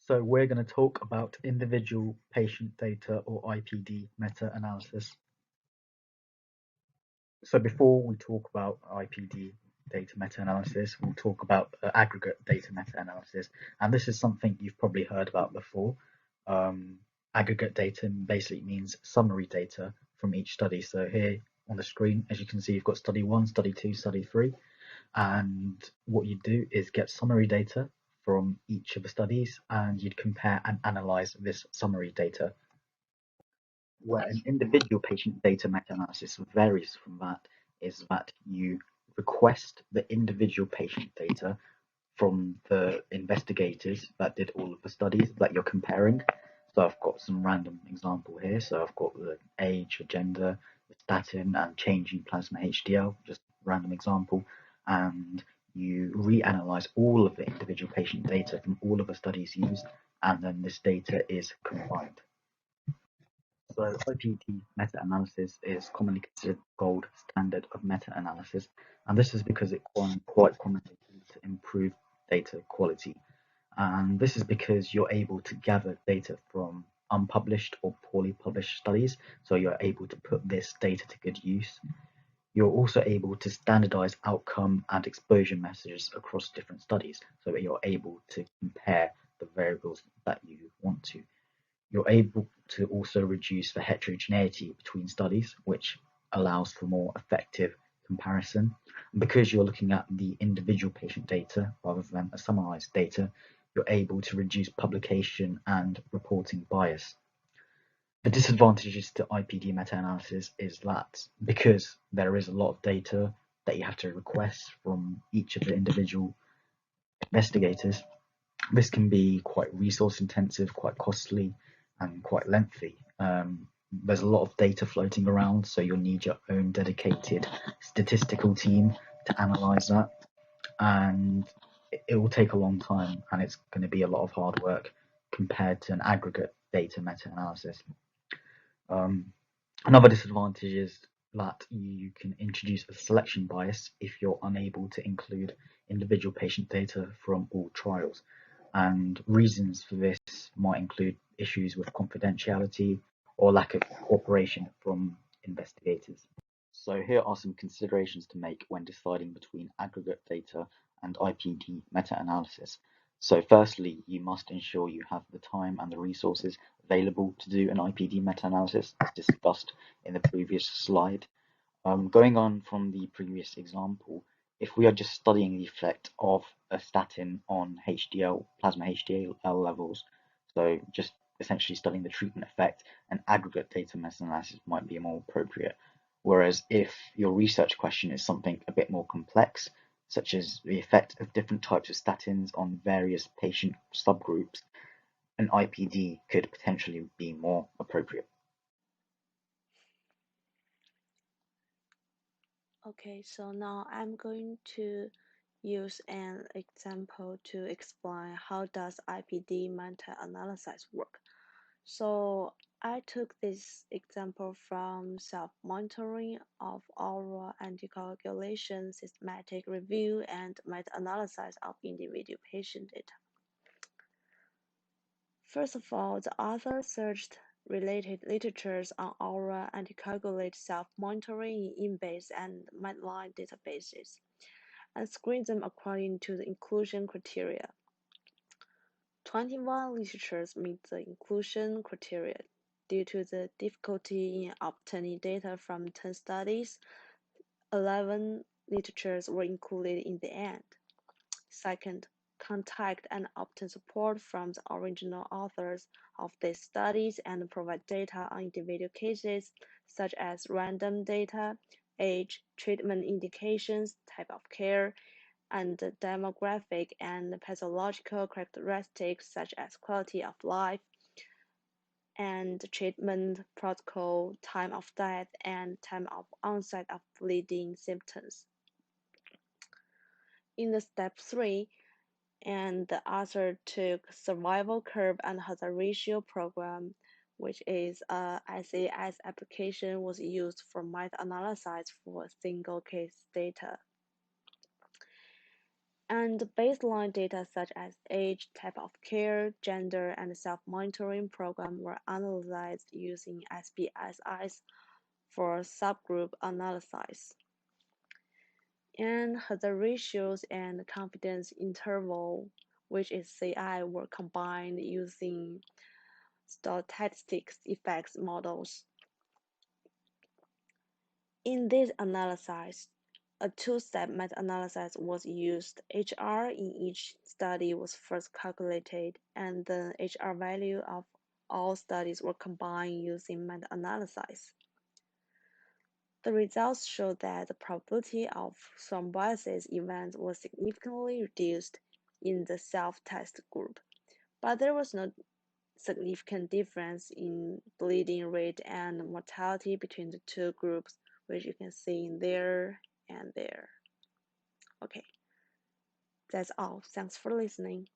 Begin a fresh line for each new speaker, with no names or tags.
So we're going to talk about individual patient data or IPD meta-analysis. So before we talk about IPD data meta-analysis, we'll talk about aggregate data meta-analysis. And this is something you've probably heard about before. Aggregate data basically means summary data from each study. So here on the screen, as you can see, you've got study 1, study 2, study 3. And what you do is get summary data from each of the studies, and you'd compare and analyze this summary data. Where an individual patient data meta-analysis varies from that is that you request the individual patient data from the investigators that did all of the studies that you're comparing. So I've got some random example here. So I've got the age, the gender, the statin, and change in plasma HDL, just random example. And you reanalyze all of the individual patient data from all of the studies used, and then this data is combined. So IPD meta-analysis is commonly considered the gold standard of meta-analysis, and this is because it quite commonly leads to improved data quality. And this is because you're able to gather data from unpublished or poorly published studies, so you're able to put this data to good use. You're also able to standardize outcome and exposure messages across different studies, so that you're able to compare the variables that you want to. You're able to also reduce the heterogeneity between studies, which allows for more effective comparison. And because you're looking at the individual patient data rather than a summarized data, you're able to reduce publication and reporting bias. The disadvantages to IPD meta-analysis is that because there is a lot of data that you have to request from each of the individual investigators, this can be quite resource intensive, quite costly, and quite lengthy. There's a lot of data floating around, so you'll need your own dedicated statistical team to analyze that, and it will take a long time, and it's going to be a lot of hard work compared to an aggregate data meta-analysis. Another disadvantage is that you can introduce a selection bias if you're unable to include individual patient data from all trials. And reasons for this might include issues with confidentiality or lack of cooperation from investigators. So here are some considerations to make when deciding between aggregate data and IPD meta-analysis. So firstly, you must ensure you have the time and the resources available to do an IPD meta-analysis, as discussed in the previous slide. Going on from the previous example, if we are just studying the effect of a statin on HDL, plasma HDL levels, so just essentially studying the treatment effect, an aggregate data meta-analysis might be more appropriate. Whereas if your research question is something a bit more complex, such as the effect of different types of statins on various patient subgroups, an IPD could potentially be more appropriate.
Okay, so now I'm going to use an example to explain how does IPD meta-analysis work. So I took this example from self-monitoring of oral anticoagulation, systematic review, and meta-analysis of individual patient data. First of all, the author searched related literatures on oral anticoagulate self-monitoring in InBase and Medline databases, and screened them according to the inclusion criteria. 21 literatures meet the inclusion criteria. Due to the difficulty in obtaining data from 10 studies, 11 literatures were included in the end. Second, contact and obtain support from the original authors of these studies and provide data on individual cases, such as random data, age, treatment indications, type of care, and demographic and pathological characteristics such as quality of life and treatment protocol, time of death, and time of onset of bleeding symptoms. In the step 3, and the author took survival curve and hazard ratio program, which is a SAS application was used for meta-analysis for single case data. And baseline data such as age, type of care, gender, and self-monitoring program were analyzed using SPSS for subgroup analysis. And the ratios and confidence interval, which is CI, were combined using statistics effects models. In this analysis, a two-step meta-analysis was used. HR in each study was first calculated, and the HR value of all studies were combined using meta-analysis. The results showed that the probability of thrombosis events was significantly reduced in the self-test group, but there was no significant difference in bleeding rate and mortality between the two groups, which you can see in there and there. Okay, that's all. Thanks for listening.